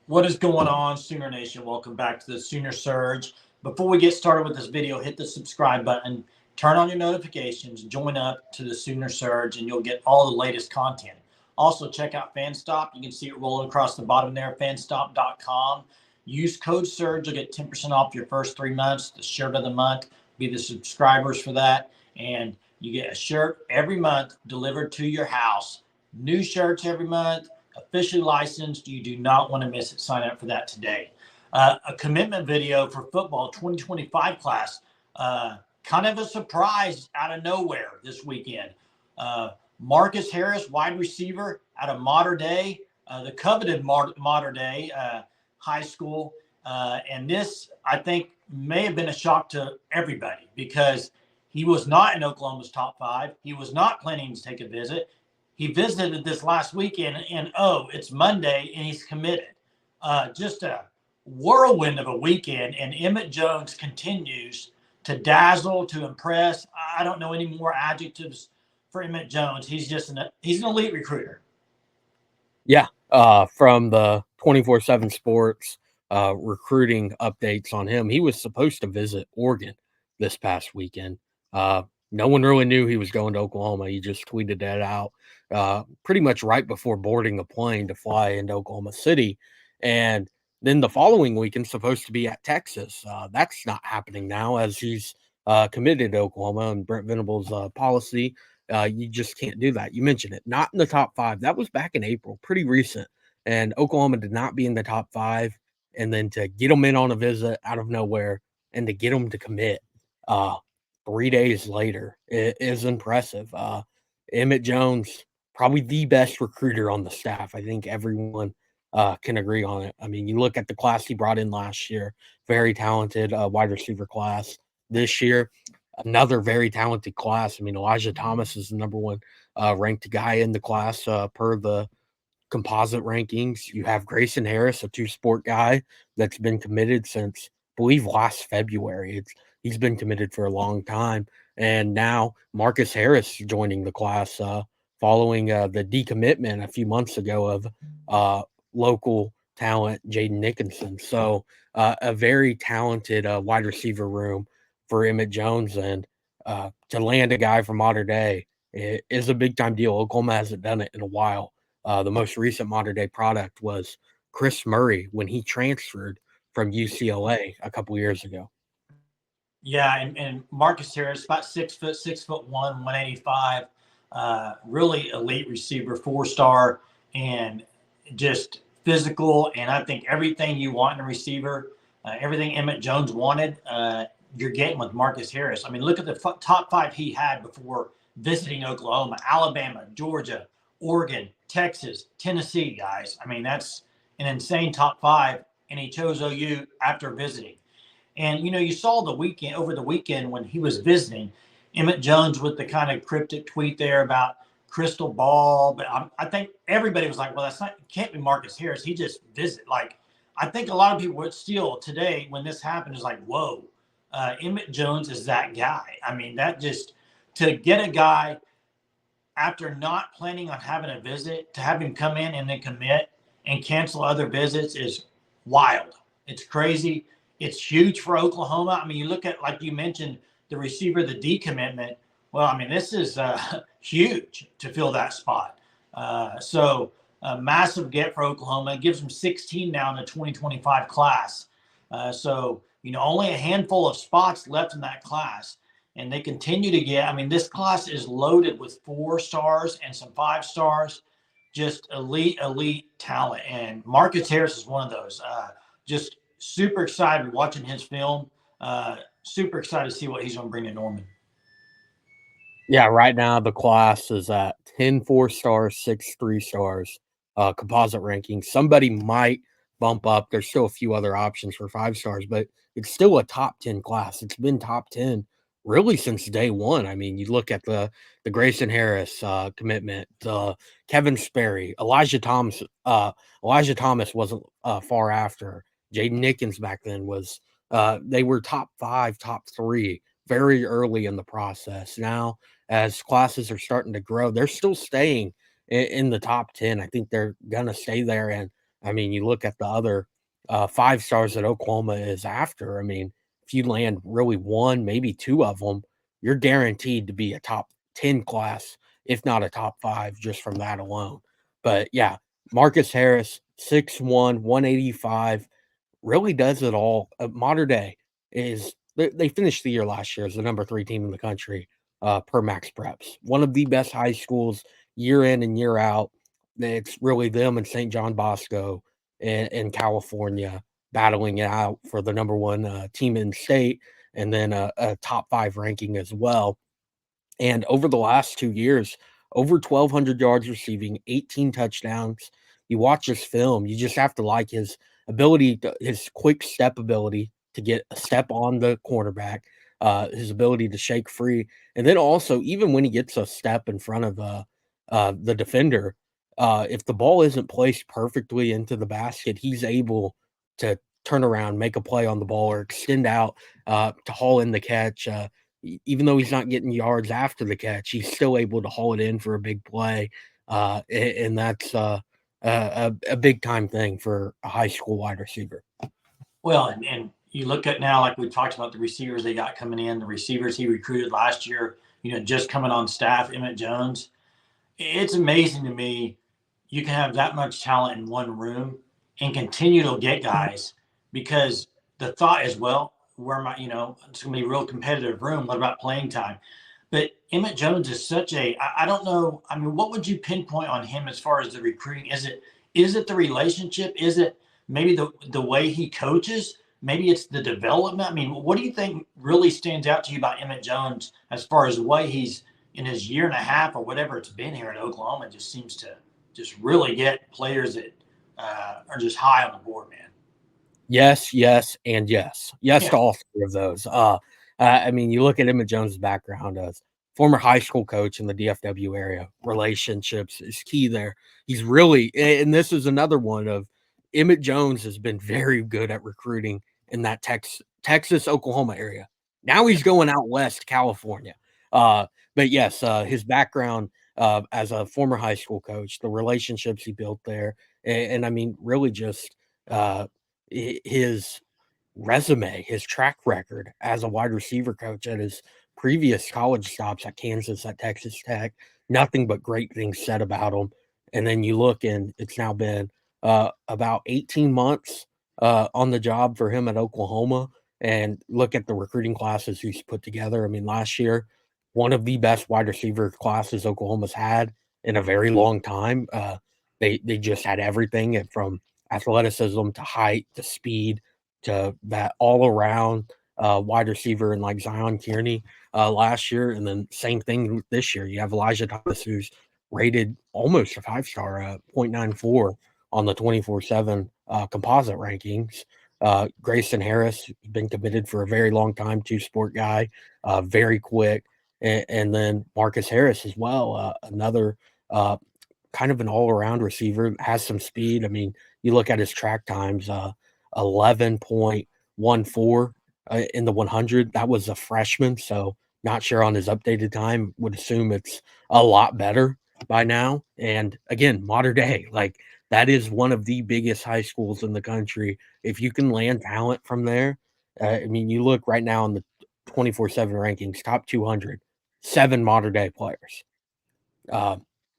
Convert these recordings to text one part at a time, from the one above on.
What is going on, Sooner Nation? Welcome back to the Sooner Surge. Before we get started with this video, hit the subscribe button, turn on your notifications, join up to the Sooner Surge, and you'll get all the latest content. Also, check out FanStop. You can see it rolling across the bottom there, fanstop.com. Use code SURGE. You'll get 10% off your first 3 months. The shirt of the month, be the subscribers for that. And you get a shirt every month delivered to your house. New shirts every month, officially licensed. You do not want to miss it. Sign up for that today. A commitment video for football 2025 class. Kind of a surprise out of nowhere this weekend. Marcus Harris, wide receiver out of Mater Dei, the coveted Mater Dei high school. And this, I think, may have been a shock to everybody because he was not in Oklahoma's top 5. He was not planning to take a visit. He visited this last weekend, and it's Monday, and he's committed. Just a whirlwind of a weekend, and Emmett Jones continues to dazzle, to impress. I don't know any more adjectives for Emmett Jones. He's an elite recruiter. Yeah, from the 24/7 Sports recruiting updates on him, he was supposed to visit Oregon this past weekend. No one really knew he was going to Oklahoma. He just tweeted that out pretty much right before boarding the plane to fly into Oklahoma City. And then the following weekend, supposed to be at Texas. That's not happening now as he's committed to Oklahoma and Brent Venables' policy. You just can't do that. You mentioned it, not in the top 5. That was back in April, pretty recent. And Oklahoma did not be in the top 5. And then to get them in on a visit out of nowhere and to get them to commit 3 days later is impressive. Emmett Jones, probably the best recruiter on the staff. I think everyone can agree on it. I mean, you look at the class he brought in last year, very talented wide receiver class. This year, another very talented class. I mean, Elijah Thomas is the number one ranked guy in the class per the composite rankings. You have Grayson Harris, a two-sport guy that's been committed since, I believe, last February. He's been committed for a long time. And now Marcus Harris joining the class following the decommitment a few months ago of local talent Jaden Nickinson. So a very talented wide receiver room for Emmett Jones. And to land a guy from Mater Dei is a big-time deal. Oklahoma hasn't done it in a while. The most recent Mater Dei product was Chris Murray when he transferred from UCLA a couple years ago. Yeah, and Marcus Harris, about 6'1", 185, really elite receiver, 4-star, and just physical. And I think everything you want in a receiver, everything Emmett Jones wanted, you're getting with Marcus Harris. I mean, look at the top 5 he had before visiting Oklahoma: Alabama, Georgia, Oregon, Texas, Tennessee, guys. I mean, that's an insane top 5, and he chose OU after visiting. And, you saw over the weekend when he was visiting, Emmett Jones with the kind of cryptic tweet there about crystal ball. But I think everybody was like, well, can't be Marcus Harris. He just visited. Like, I think a lot of people would still today when this happened is like, whoa, Emmett Jones is that guy. I mean, that just to get a guy after not planning on having a visit to have him come in and then commit and cancel other visits is wild. It's crazy. It's huge for Oklahoma. I mean, you look at, like you mentioned, the receiver, the decommitment. Well, I mean, this is huge to fill that spot. So a massive get for Oklahoma. It gives them 16 now in the 2025 class. So, only a handful of spots left in that class. And they continue to get, I mean, this class is loaded with 4 stars and some 5 stars, just elite talent. And Marcus Harris is one of those. Just super excited watching his film. Super excited to see what he's going to bring to Norman. Yeah, right now the class is at 10 4-stars, 6 3-stars, composite rankings. Somebody might bump up. There's still a few other options for 5 stars, but it's still a top 10 class. It's been top 10 really since day one. I mean, you look at the Grayson Harris commitment, Kevin Sperry, Elijah Thomas. Elijah Thomas wasn't far after. Jaden Nickens back then was. They were top 5, top 3 very early in the process. Now, as classes are starting to grow, they're still staying in the top 10. I think they're gonna stay there, and I mean, you look at the other 5 stars that Oklahoma is after. I mean, if you land really one, maybe two of them, you're guaranteed to be a top 10 class, if not a top five, just from that alone. But yeah, Marcus Harris, 6'1, 185, really does it all. Modern Day is they finished the year last year as the number 3 team in the country per Max Preps. One of the best high schools year in and year out. It's really them and St. John Bosco in California battling it out for the number 1 team in state, and then a top 5 ranking as well. And over the last 2 years, over 1,200 yards receiving, 18 touchdowns. You watch his film, you just have to like his ability, his quick step ability to get a step on the cornerback, his ability to shake free. And then also, even when he gets a step in front of the defender, if the ball isn't placed perfectly into the basket, he's able to turn around, make a play on the ball, or extend out to haul in the catch. Even though he's not getting yards after the catch, he's still able to haul it in for a big play. And that's a big time thing for a high school wide receiver. Well, and you look at now, like we talked about the receivers they got coming in, the receivers he recruited last year, just coming on staff, EMT Jones. It's amazing to me you can have that much talent in one room and continue to get guys, because the thought is, well, where am I, it's going to be a real competitive room. What about playing time? But Emmett Jones is such I don't know. I mean, what would you pinpoint on him as far as the recruiting? Is it the relationship? Is it maybe the way he coaches? Maybe it's the development. I mean, what do you think really stands out to you about Emmett Jones as far as the way he's in his year and a half or whatever it's been here in Oklahoma? Just seems to just really get players that are just high on the board, man. Yes, yes, and yes. Yes Yeah. to all 3 of those. I mean, you look at Emmett Jones' background as former high school coach in the DFW area. Relationships is key there. He's really, and this is another one of Emmett Jones has been very good at recruiting in that Texas, Oklahoma area. Now he's going out west, California. But yes, his background as a former high school coach, the relationships he built there, and I mean, really just his resume, his track record as a wide receiver coach at his previous college stops at Kansas, at Texas Tech, nothing but great things said about him. And then you look, and it's now been about 18 months on the job for him at Oklahoma, and look at the recruiting classes he's put together. I mean, last year, one of the best wide receiver classes Oklahoma's had in a very long time. They just had everything from athleticism to height to speed to that all around wide receiver, and like Zion Kearney last year. And then same thing this year. You have Elijah Thomas, who's rated almost a 5-star, 0.94 on the 24/7 composite rankings. Grayson Harris, been committed for a very long time, 2-sport guy, very quick. And then Marcus Harris as well, another kind of an all-around receiver, has some speed. I mean, you look at his track times, 11.14 in the 100. That was a freshman, so not sure on his updated time. Would assume it's a lot better by now. And again, modern day, like that is one of the biggest high schools in the country. If you can land talent from there, I mean, you look right now in the 24/7 rankings, top 200, 7 modern day players. Uh,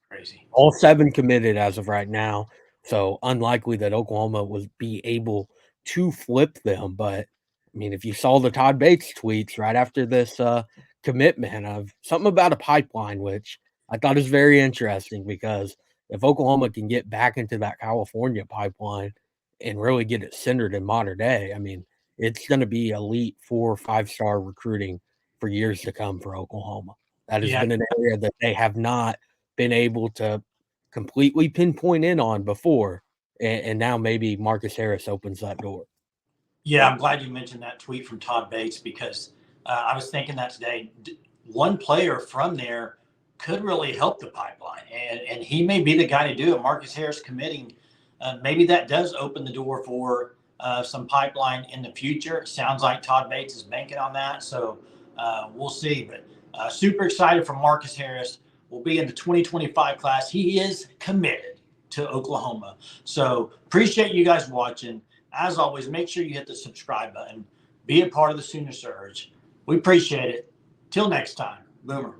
Crazy. all 7 committed as of right now, so unlikely that Oklahoma would be able to flip them. But I mean, if you saw the Todd Bates tweets right after this commitment of something about a pipeline, which I thought is very interesting, because if Oklahoma can get back into that California pipeline and really get it centered in modern day, I mean, it's going to be elite 4 or 5-star recruiting for years to come for Oklahoma. That has Yeah. been an area that they have not been able to completely pinpoint in on before, and now maybe Marcus Harris opens that door. Yeah, I'm glad you mentioned that tweet from Todd Bates, because I was thinking that today. One player from there could really help the pipeline, and he may be the guy to do it. Marcus Harris committing, maybe that does open the door for some pipeline in the future. It sounds like Todd Bates is banking on that, so we'll see. But super excited for Marcus Harris. Will be in the 2025 class. He is committed to Oklahoma. So appreciate you guys watching. As always, make sure you hit the subscribe button. Be a part of the Sooner Surge. We appreciate it. Till next time. Boomer.